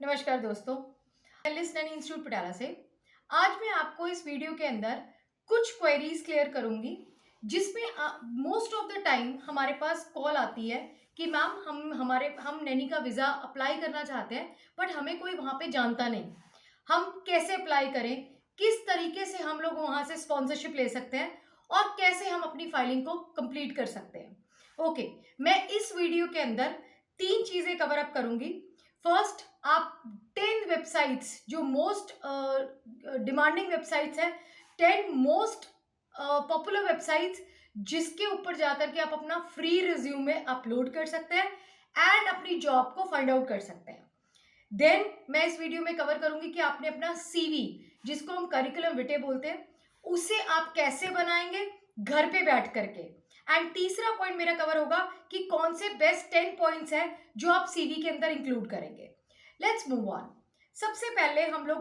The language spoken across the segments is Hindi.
नमस्कार दोस्तों, एनालिस्ट लर्निंग इंस्टीट्यूट पटियाला से। आज मैं आपको इस वीडियो के अंदर कुछ क्वेरीज क्लियर करूंगी जिसमें मोस्ट ऑफ द टाइम हमारे पास कॉल आती है कि मैम हम नैनी का वीज़ा अप्लाई करना चाहते हैं बट हमें कोई वहाँ पे जानता नहीं। हम कैसे अप्लाई करें, किस तरीके से हम लोग वहाँ से स्पॉन्सरशिप ले सकते हैं और कैसे हम अपनी फाइलिंग को कंप्लीट कर सकते हैं। ओके, मैं इस वीडियो के अंदर 3 चीज़ें कवर अप करूंगी। फर्स्ट, आप 10 वेबसाइट्स जो मोस्ट डिमांडिंग वेबसाइट्स हैं, 10 मोस्ट पॉपुलर वेबसाइट्स जिसके ऊपर जाकर के आप अपना फ्री रिज्यूमे अपलोड कर सकते हैं एंड अपनी जॉब को फाइंड आउट कर सकते हैं। देन मैं इस वीडियो में कवर करूंगी कि आपने अपना सीवी, जिसको हम करिकुलम विटे बोलते हैं, उसे आप कैसे बनाएंगे घर पे बैठ करके। एंड तीसरा पॉइंट मेरा कवर होगा कि कौन से बेस्ट 10 पॉइंट्स हैं जो आप सीवी के अंदर इंक्लूड करेंगे। Let's move on. सबसे पहले हम लोग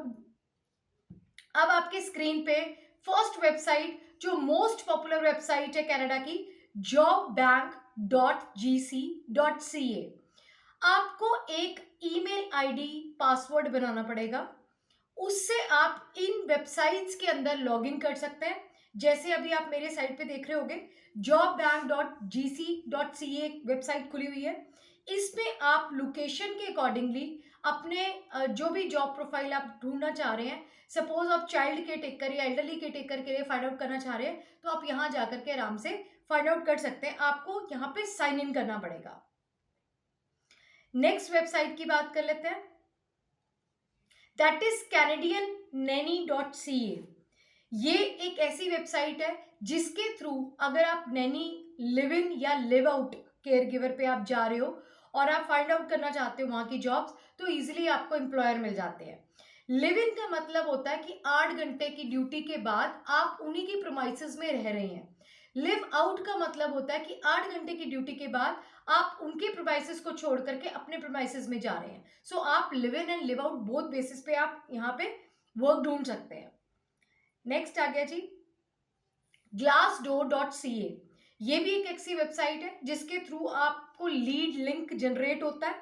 अब आपके स्क्रीन पे फर्स्ट वेबसाइट जो मोस्ट पॉपुलर वेबसाइट है कनाडा की, jobbank.gc.ca। आपको एक ईमेल आईडी पासवर्ड बनाना पड़ेगा, उससे आप इन वेबसाइट्स के अंदर लॉगिन कर सकते हैं। जैसे अभी आप मेरे साइट पे देख रहे होंगे, jobbank.gc.ca वेबसाइट खुली हुई है। इसमें आप लोकेशन के अकॉर्डिंगली अपने जो भी जॉब प्रोफाइल आप ढूंढना चाह रहे हैं, सपोज आप चाइल्ड केयर टेकर या एल्डरली केयर टेकर के लिए फाइंड आउट करना चाह रहे हैं, तो आप यहाँ जाकर के आराम से फाइंड आउट कर सकते हैं। आपको यहाँ पे साइन इन करना पड़ेगा। नेक्स्ट वेबसाइट की बात कर लेते हैं, दैट इज canadiannanny.ca। ये एक ऐसी वेबसाइट है जिसके थ्रू अगर आप नैनी लिव इन या लिव आउट केयर गिवर पे आप जा रहे हो और आप फाइंड आउट करना चाहते हो वहां की जॉब्स, तो इजीली आपको एम्प्लॉयर मिल जाते हैं। लिव इन का मतलब होता है कि 8 घंटे की ड्यूटी के बाद आप उन्हीं की प्रोमाइसेस में रह रहे हैं। लिव आउट का मतलब होता है कि 8 घंटे की ड्यूटी के बाद आप उनके प्रोमाइसेस को छोड़ करके अपने प्रोमाइसेस में जा रहे हैं। सो आप live in and live out both basis पे आप यहाँ पे वर्क ढूंढ सकते हैं। नेक्स्ट आ गया जी glassdoor.ca। ये भी एक ऐसी वेबसाइट है जिसके थ्रू आपको लीड लिंक जनरेट होता है,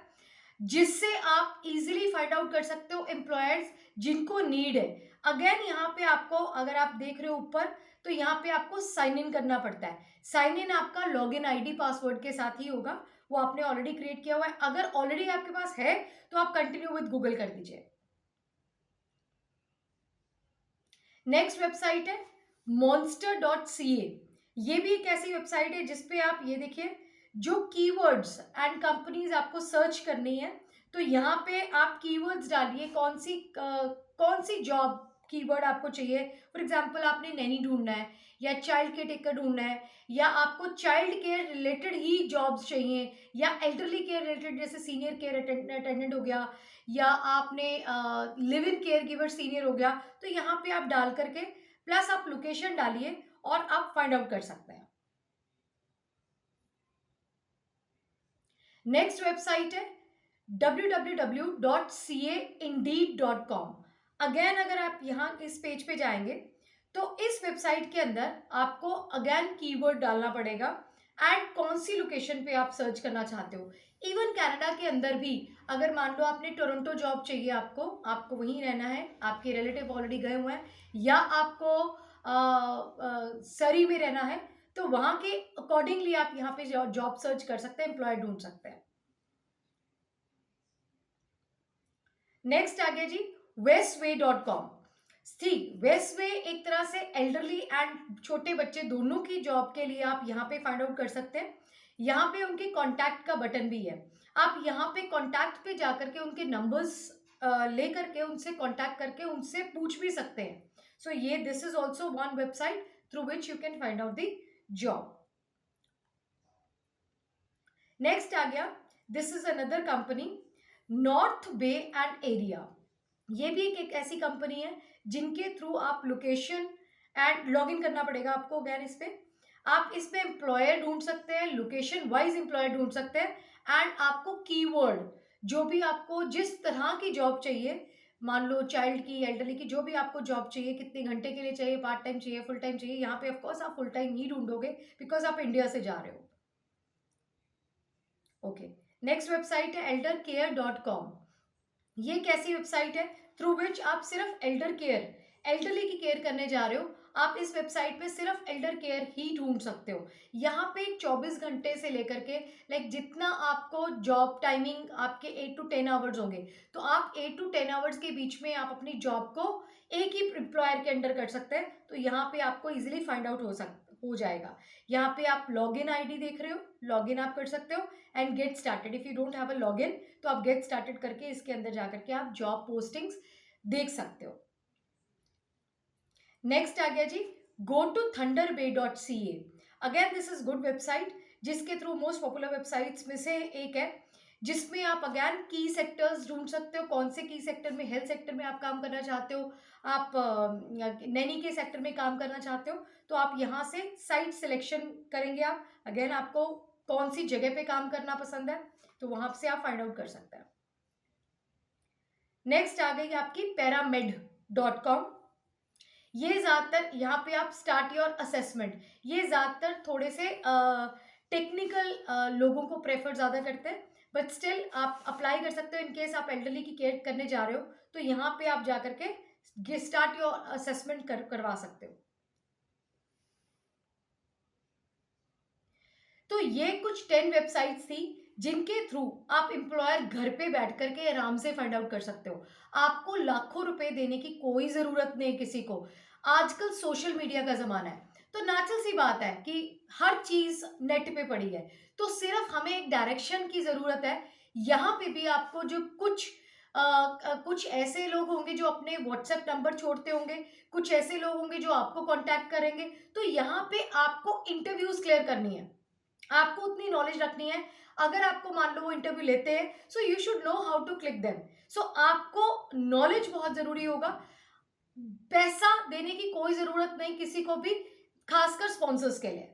जिससे आप इजीली फाइंड आउट कर सकते हो एम्प्लॉयर्स जिनको नीड है। अगेन यहाँ पे आपको, अगर आप देख रहे हो ऊपर, तो यहाँ पे आपको साइन इन करना पड़ता है। साइन इन आपका लॉगिन आईडी पासवर्ड के साथ ही होगा, वो आपने ऑलरेडी क्रिएट किया हुआ है। अगर ऑलरेडी आपके पास है तो आप कंटिन्यू विद गूगल कर दीजिए। नेक्स्ट वेबसाइट है monster.ca। ये भी एक ऐसी वेबसाइट है जिसपे आप ये देखिए, जो कीवर्ड्स एंड कंपनीज आपको सर्च करनी है, तो यहाँ पे आप कीवर्ड्स डालिए, कौन सी जॉब कीवर्ड आपको चाहिए। फॉर एग्जांपल आपने नैनी ढूंढना है या चाइल्ड केयर टेकर ढूंढना है, या आपको चाइल्ड केयर रिलेटेड ही जॉब्स चाहिए, या एल्डरली केयर रिलेटेड जैसे सीनियर केयर अटेंडेंट हो गया, या आपने live in care giver senior हो गया, तो यहाँ पे आप डाल करके प्लस आप लोकेशन डालिए और आप फाइंड आउट कर सकते हैं। नेक्स्ट वेबसाइट है www.caindeed.com। अगेन अगर आप यहाँ इस पेज पे जाएंगे तो इस वेबसाइट के अंदर आपको अगेन कीवर्ड डालना पड़ेगा एंड कौन सी लोकेशन पे आप सर्च करना चाहते हो। इवन कनाडा के अंदर भी अगर मान लो आपने टोरंटो जॉब चाहिए, आपको वहीं रहना है, आपके रिलेटिव ऑलरेडी गए हुए हैं, या आपको सरी में रहना है, तो वहां के अकॉर्डिंगली आप यहाँ पे जॉब सर्च कर सकते हैं, एम्प्लॉय ढूंढ सकते हैं। नेक्स्ट आ गया जी westway.com। ठीक, वेस्टवे एक तरह से एल्डरली एंड छोटे बच्चे दोनों की जॉब के लिए आप यहाँ पे फाइंड आउट कर सकते हैं। यहाँ पे उनके कॉन्टैक्ट का बटन भी है, आप यहाँ पे कॉन्टैक्ट पे जाकर के उनके नंबर्स ले करके उनसे कॉन्टैक्ट करके उनसे पूछ भी सकते हैं। सो ये this is also one website through which you can find out the job. Next आ गया, this is another company, North Bay and area. ये भी एक ऐसी कंपनी है जिनके थ्रू आप लोकेशन एंड लॉगिन करना पड़ेगा आपको। अगेन इस पे आप इसमें एम्प्लॉयर ढूंढ सकते हैं, लोकेशन वाइज एम्प्लॉयर ढूंढ सकते हैं, एंड आपको कीवर्ड जो भी आपको जिस तरह की जॉब चाहिए, मान लो चाइल्ड की, एल्डरली की, जो भी आपको जॉब चाहिए, कितने घंटे के लिए चाहिए, पार्ट टाइम चाहिए, फुल टाइम चाहिए, यहाँ पे ऑफकोर्स आप फुल टाइम ही ढूंढोगे बिकॉज आप इंडिया से जा रहे हो। ओके, नेक्स्ट वेबसाइट है eldercare.com। ये कैसी वेबसाइट है? थ्रू विच आप सिर्फ एल्डरली की केयर करने जा रहे हो। आप इस वेबसाइट पे सिर्फ एल्डर केयर ही ढूंढ सकते हो। यहाँ पे 24 घंटे से लेकर के लाइक जितना आपको जॉब टाइमिंग आपके 8 to 10 आवर्स होंगे, तो आप 8 to 10 आवर्स के बीच में आप अपनी जॉब को एक ही एम्प्लॉयर के अंडर कर सकते हैं। तो यहाँ पे आपको इजिली फाइंड आउट हो जाएगा। यहाँ पे आप लॉग इन आई डी देख रहे हो, लॉग इन आप कर सकते हो and get started. If you don't have a log in, तो आप गेट स्टार्टेड करके इसके अंदर जाकर के आप जॉब पोस्टिंग्स देख सकते हो। नेक्स्ट आ गया जी, go to thunderbay.ca। Again this is good website, जिसके थ्रू मोस्ट पॉपुलर वेबसाइट्स में से एक है, जिसमें आप अगेन की सेक्टर्स ढूंढ सकते हो। कौन से की सेक्टर में? हेल्थ सेक्टर में आप काम करना चाहते हो, आप नैनी के सेक्टर में काम करना चाहते हो, तो आप यहाँ से साइट सिलेक्शन करेंगे। आप अगेन आपको कौन सी जगह पे काम करना पसंद है, तो वहां से आप फाइंड आउट कर सकते हैं। नेक्स्ट आ गई आपकी paramed.com। ये ज़्यादातर यहाँ पे आप स्टार्ट योर असेसमेंट, ये ज़्यादातर थोड़े से टेक्निकल लोगों को प्रेफर ज़्यादा करते हैं, बट स्टिल आप अप्लाई कर सकते हो। इनकेस आप एल्डरली की केयर करने जा रहे हो, तो यहाँ पे आप जा करके स्टार्ट योर असेसमेंट करवा सकते हो। तो ये कुछ 10 वेबसाइट्स थी जिनके थ्रू आप एम्प्लॉयर घर पे बैठ करके आराम से फाइंड आउट कर सकते हो। आपको लाखों रुपए देने की कोई ज़रूरत नहीं किसी को। आजकल सोशल मीडिया का ज़माना है, तो नेचुरल सी बात है कि हर चीज़ नेट पे पड़ी है, तो सिर्फ हमें एक डायरेक्शन की ज़रूरत है। यहाँ पे भी आपको जो कुछ ऐसे लोग होंगे जो अपने व्हाट्सएप नंबर छोड़ते होंगे, कुछ ऐसे लोग होंगे जो आपको कॉन्टैक्ट करेंगे। तो यहाँ पे आपको इंटरव्यूज क्लियर करनी है, आपको उतनी नॉलेज रखनी है। अगर आपको मान लो वो इंटरव्यू लेते हैं, so you should know how to click them. सो आपको नॉलेज बहुत जरूरी होगा। पैसा देने की कोई जरूरत नहीं किसी को भी, खासकर स्पॉन्सर्स के लिए,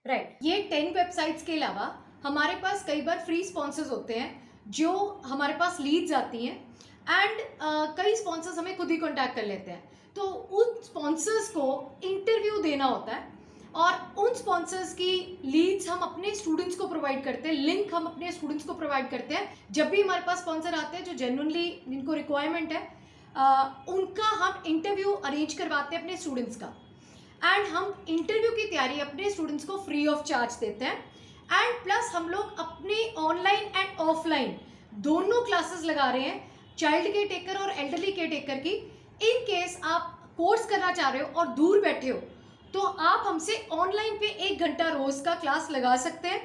राइट। ये 10 वेबसाइट्स के अलावा हमारे पास कई बार फ्री स्पॉन्सर्स होते हैं, जो हमारे पास लीड्स आती हैं एंड कई स्पॉन्सर्स हमें खुद ही कॉन्टैक्ट कर लेते हैं। तो उन स्पॉन्सर्स को इंटरव्यू देना होता है, और उन स्पॉन्सर्स की लीड्स हम अपने स्टूडेंट्स को प्रोवाइड करते हैं, लिंक हम अपने स्टूडेंट्स को प्रोवाइड करते हैं। जब भी हमारे पास स्पॉन्सर आते हैं जो जेन्युइनली जिनको रिक्वायरमेंट है, उनका हम इंटरव्यू अरेंज करवाते हैं अपने स्टूडेंट्स का, एंड हम इंटरव्यू की तैयारी अपने स्टूडेंट्स को फ्री ऑफ चार्ज देते हैं। एंड प्लस हम लोग अपने ऑनलाइन एंड ऑफलाइन दोनों क्लासेस लगा रहे हैं, चाइल्ड केयर टेकर और एल्डरली केयर टेकर की। इन केस आप कोर्स करना चाह रहे हो और दूर बैठे हो, तो आप हमसे ऑनलाइन पे 1 घंटा रोज का क्लास लगा सकते हैं।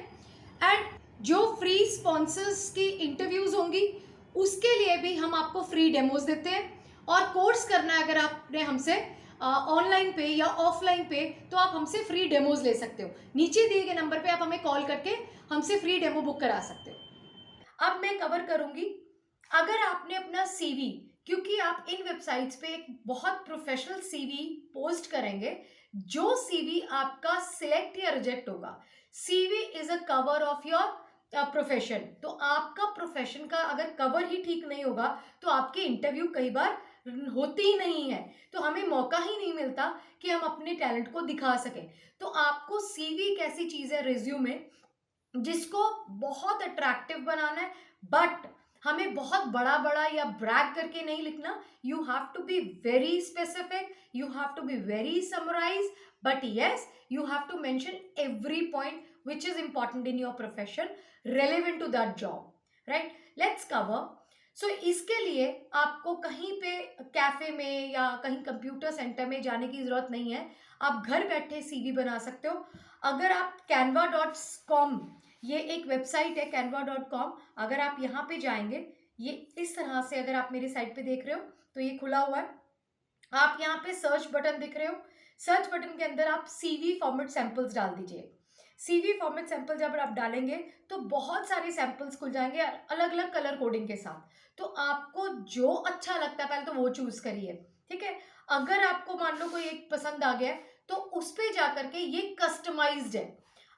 एंड जो फ्री स्पॉन्सर्स की इंटरव्यूज होंगी, उसके लिए भी हम आपको फ्री डेमोज देते हैं। और कोर्स करना है अगर आपने हमसे ऑनलाइन पे या ऑफलाइन पे, तो आप हमसे फ्री डेमोज ले सकते हो। नीचे दिए गए नंबर पे आप हमें कॉल करके हमसे फ्री डेमो बुक करा सकते हो। अब मैं कवर करूंगी, अगर आपने अपना सीवी, क्योंकि आप इन वेबसाइट्स पे एक बहुत प्रोफेशनल सीवी पोस्ट करेंगे, जो सीवी आपका सिलेक्ट या रिजेक्ट होगा। CV is a cover of your profession. तो आपका प्रोफेशन का अगर कवर ही ठीक नहीं होगा, तो आपकी इंटरव्यू कई बार होती ही नहीं है, तो हमें मौका ही नहीं मिलता कि हम अपने टैलेंट को दिखा सकें। तो आपको सीवी एक ऐसी चीज है रिज्यूमे, जिसको बहुत अट्रैक्टिव बनाना है, बट हमें बहुत बड़ा बड़ा या ब्रैग करके नहीं लिखना। You have to be very specific, you have to be very summarise, but yes you have to mention every point which is important in your profession, relevant to that job, right. Let's cover. So इसके लिए आपको कहीं पे कैफे में या कहीं कंप्यूटर सेंटर में जाने की जरूरत नहीं है, आप घर बैठे सीवी बना सकते हो। अगर आप canva.com, ये एक वेबसाइट है canva.com, अगर आप यहाँ पे जाएंगे, ये इस तरह से, अगर आप मेरी साइट पे देख रहे हो तो ये खुला हुआ है। आप यहाँ पे सर्च बटन दिख रहे हो, सर्च बटन के अंदर आप सीवी फॉर्मेट सैंपल्स डाल दीजिए। सीवी फॉर्मेट सैंपल जब आप डालेंगे तो बहुत सारे सैंपल्स खुल जाएंगे अलग अलग कलर कोडिंग के साथ। तो आपको जो अच्छा लगता है पहले तो वो चूज करिए, ठीक है। अगर आपको मान लो कोई एक पसंद आ गया, तो उस पर जाकर के, ये कस्टमाइज्ड है,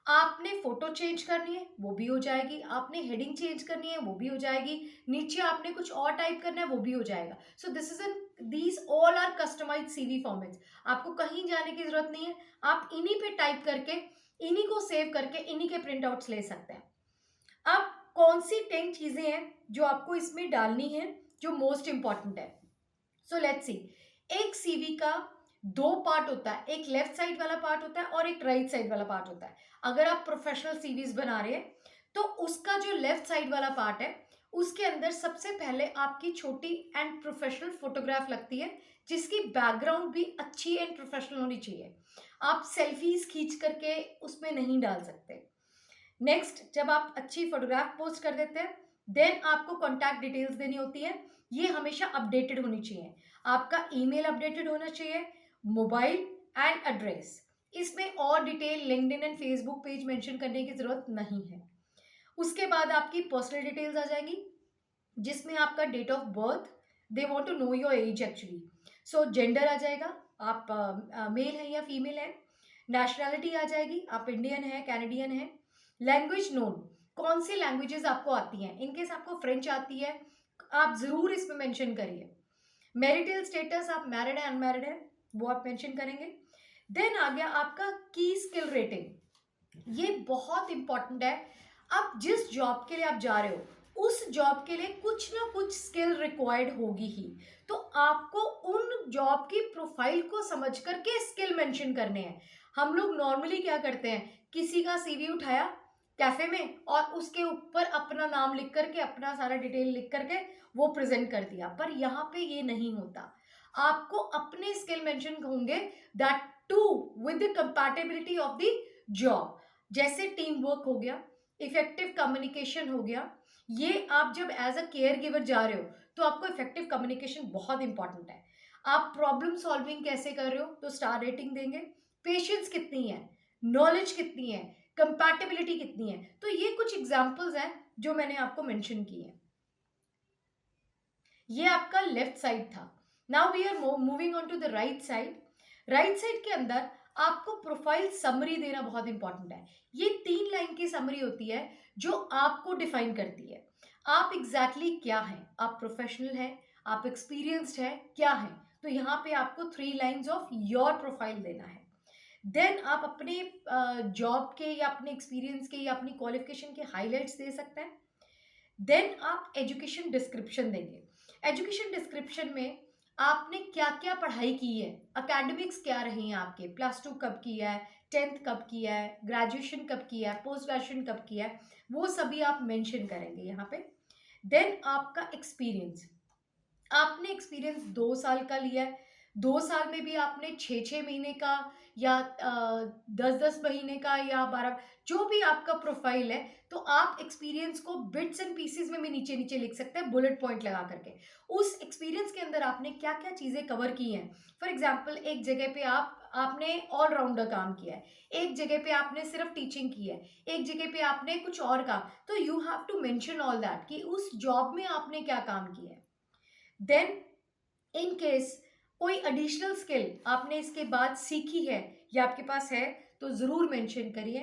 आपने फोटो चेंज करनी है वो भी हो जाएगी, आपने हेडिंग चेंज करनी है वो भी हो जाएगी, नीचे आपने कुछ और टाइप करना है वो भी हो जाएगा। So this is an these all are customized CV formats. आपको कहीं जाने की जरूरत नहीं है, आप इन्हीं पे टाइप करके, इन्हीं को सेव करके, इन्हीं के प्रिंट आउट्स ले सकते हैं। अब कौन सी 10 चीजें हैं जो आपको इसमें डालनी है, जो मोस्ट इंपॉर्टेंट है। सो लेट्स सी, एक सीवी का दो पार्ट होता है, एक लेफ्ट साइड वाला पार्ट होता है और एक राइट साइड वाला पार्ट होता है। अगर आप प्रोफेशनल सीवीज बना रहे हैं तो उसका जो लेफ्ट साइड वाला पार्ट है उसके अंदर सबसे पहले आपकी छोटी एंड प्रोफेशनल फोटोग्राफ लगती है, जिसकी बैकग्राउंड भी अच्छी एंड प्रोफेशनल होनी चाहिए। आप सेल्फीज खींच करके उसमें नहीं डाल सकते। नेक्स्ट, जब आप अच्छी फोटोग्राफ पोस्ट कर देते हैं देन आपको कॉन्टैक्ट डिटेल्स देनी होती है। ये हमेशा अपडेटेड होनी चाहिए। आपका ईमेल अपडेटेड होना चाहिए, मोबाइल एंड एड्रेस। इसमें और detail LinkedIn and Facebook page mention करने की जरूरत नहीं है। उसके बाद आपकी पर्सनल डिटेल्स आ जाएंगी, जिसमें आपका date of birth, they want to know your age actually. So gender आ जाएगा, आप मेल हैं या फीमेल हैं। नेशनैलिटी आ जाएगी, आप इंडियन है, कैनेडियन है। लैंग्वेज नोन, कौन सी लैंग्वेजेस आपको आती हैं। इनकेस आपको फ्रेंच आती है आप जरूर इसमें मेंशन करिए। मैरिटल स्टेटस, आप मैरिड है अनमैरिड है, वो आप मेंशन करेंगे। देन आ गया आपका की स्किल रेटिंग। ये बहुत इंपॉर्टेंट है। अब जिस जॉब के लिए आप जा रहे हो उस जॉब के लिए कुछ ना कुछ स्किल रिक्वायर्ड होगी ही, तो आपको उन जॉब की प्रोफाइल को समझ करके स्किल मेंशन करने हैं। हम लोग नॉर्मली क्या करते हैं, किसी का सीवी उठाया कैफे में और उसके ऊपर अपना नाम लिख करके, अपना सारा डिटेल लिख करके वो प्रेजेंट कर दिया, पर यहाँ पे ये नहीं होता। आपको अपने स्किल मेंशन होंगे, that to with the compatibility of the job. जैसे टीम वर्क हो गया, इफेक्टिव कम्युनिकेशन हो गया। ये आप जब एज अ केयर गिवर जा रहे हो तो आपको इफेक्टिव कम्युनिकेशन बहुत इंपॉर्टेंट है। आप प्रॉब्लम सॉल्विंग कैसे कर रहे हो तो स्टार रेटिंग देंगे। पेशेंस कितनी है, नॉलेज कितनी है, कंपैटिबिलिटी कितनी है। तो ये कुछ एग्जांपल्स हैं जो मैंने आपको मेंशन किए हैं। ये आपका लेफ्ट साइड था। Now we are moving on to the right side. Right side के अंदर आपको प्रोफाइल समरी देना बहुत इंपॉर्टेंट है। ये 3 लाइन की समरी होती है जो आपको डिफाइन करती है आप एग्जैक्टली क्या हैं। आप प्रोफेशनल हैं, आप एक्सपीरियंस्ड है, क्या है। तो यहाँ पे आपको 3 लाइन्स ऑफ योर प्रोफाइल देना है। देन आप अपने जॉब के या अपने एक्सपीरियंस के या अपनी क्वालिफिकेशन के हाईलाइट्स दे सकते हैं। देन आप एजुकेशन डिस्क्रिप्शन देंगे। एजुकेशन डिस्क्रिप्शन में आपने क्या क्या पढ़ाई की है, अकेडमिक्स क्या रहे हैं आपके, +2 कब किया है, 10th कब किया है, ग्रेजुएशन कब किया है, पोस्ट ग्रेजुएशन कब किया है, वो सभी आप मेंशन करेंगे यहाँ पे। देन आपका एक्सपीरियंस, आपने एक्सपीरियंस 2 साल का लिया है, 2 साल में भी आपने 6-6 महीने का या 10-10 महीने का या 12, जो भी आपका प्रोफाइल है, तो आप एक्सपीरियंस को बिट्स एंड पीसेस में भी नीचे नीचे लिख सकते हैं बुलेट पॉइंट लगा करके। उस एक्सपीरियंस के अंदर आपने क्या क्या चीज़ें कवर की हैं। फॉर एग्जाम्पल, एक जगह पे आपने ऑलराउंडर काम किया है, एक जगह पे आपने सिर्फ टीचिंग की है, एक जगह पे आपने कुछ और काम, तो you have to mention all that कि उस जॉब में आपने क्या काम किया है। देन इन केस कोई एडिशनल स्किल आपने इसके बाद सीखी है या आपके पास है तो जरूर मेंशन करिए।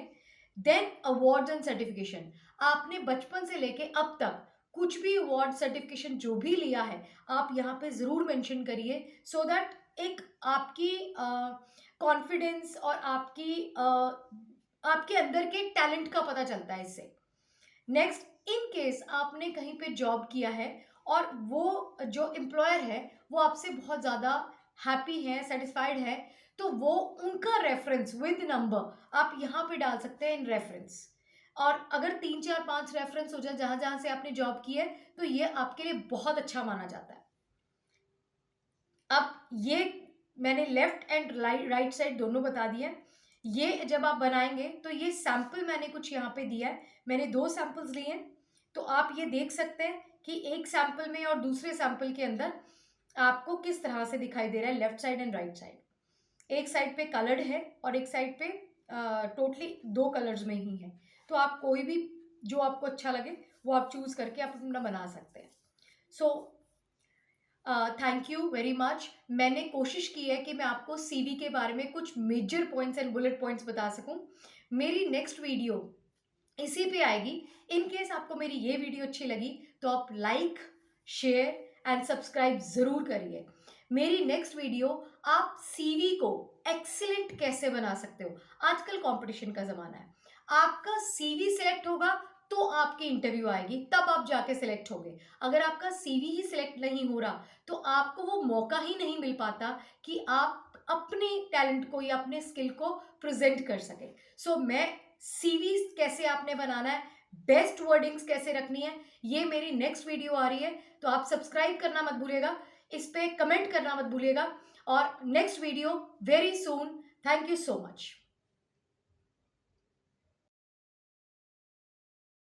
देन अवार्ड्स एंड सर्टिफिकेशन, आपने बचपन से लेके अब तक कुछ भी अवार्ड सर्टिफिकेशन जो भी लिया है आप यहाँ पे जरूर मेंशन करिए, सो दैट एक आपकी कॉन्फिडेंस और आपके अंदर के टैलेंट का पता चलता है इससे। नेक्स्ट, इन केस आपने कहीं पे जॉब किया है और वो जो एम्प्लॉयर है वो आपसे बहुत ज़्यादा हैप्पी है, सेटिस्फाइड है, तो वो उनका रेफरेंस विद नंबर आप यहाँ पे डाल सकते हैं इन रेफरेंस। और अगर 3-4-5 रेफरेंस हो जाए जहाँ जहाँ से आपने जॉब की है तो ये आपके लिए बहुत अच्छा माना जाता है। अब ये मैंने लेफ्ट एंड राइट साइड दोनों बता दिया है। ये जब आप बनाएंगे तो ये सैंपल मैंने कुछ यहाँ पे दिया है, मैंने 2 सैंपल्स लिए हैं, तो आप ये देख सकते हैं कि एक सैंपल में और दूसरे सैंपल के अंदर आपको किस तरह से दिखाई दे रहा है left side and right side. एक साइड पे कलर्ड है और एक साइड पे टोटली 2 कलर्स में ही है। तो आप कोई भी जो आपको अच्छा लगे वो आप चूज करके आप अपना बना सकते हैं। So thank you very much. मैंने कोशिश की है कि मैं आपको सीवी के बारे में कुछ major points and bullet points बता सकूं। मेरी नेक्स्ट वीडियो इसी पे आएगी। इन केस आपको मेरी ये वीडियो अच्छी लगी तो आप लाइक, शेयर एंड सब्सक्राइब जरूर करिए। मेरी नेक्स्ट वीडियो, आप सीवी को एक्सीलेंट कैसे बना सकते हो। आजकल कंपटीशन का जमाना है, आपका सीवी सेलेक्ट होगा तो आपकी इंटरव्यू आएगी, तब आप जाके सिलेक्ट होगे। अगर आपका सीवी ही सिलेक्ट नहीं हो रहा तो आपको वो मौका ही नहीं मिल पाता कि आप अपने टैलेंट को या अपने स्किल को प्रेजेंट कर सके। सो मैं सीवी कैसे आपने बनाना है, बेस्ट वर्डिंग्स कैसे रखनी है, ये मेरी नेक्स्ट वीडियो आ रही है, तो आप सब्सक्राइब करना मत भूलिएगा, इस पे कमेंट करना मत भूलिएगा, और next video very soon. Thank you so much.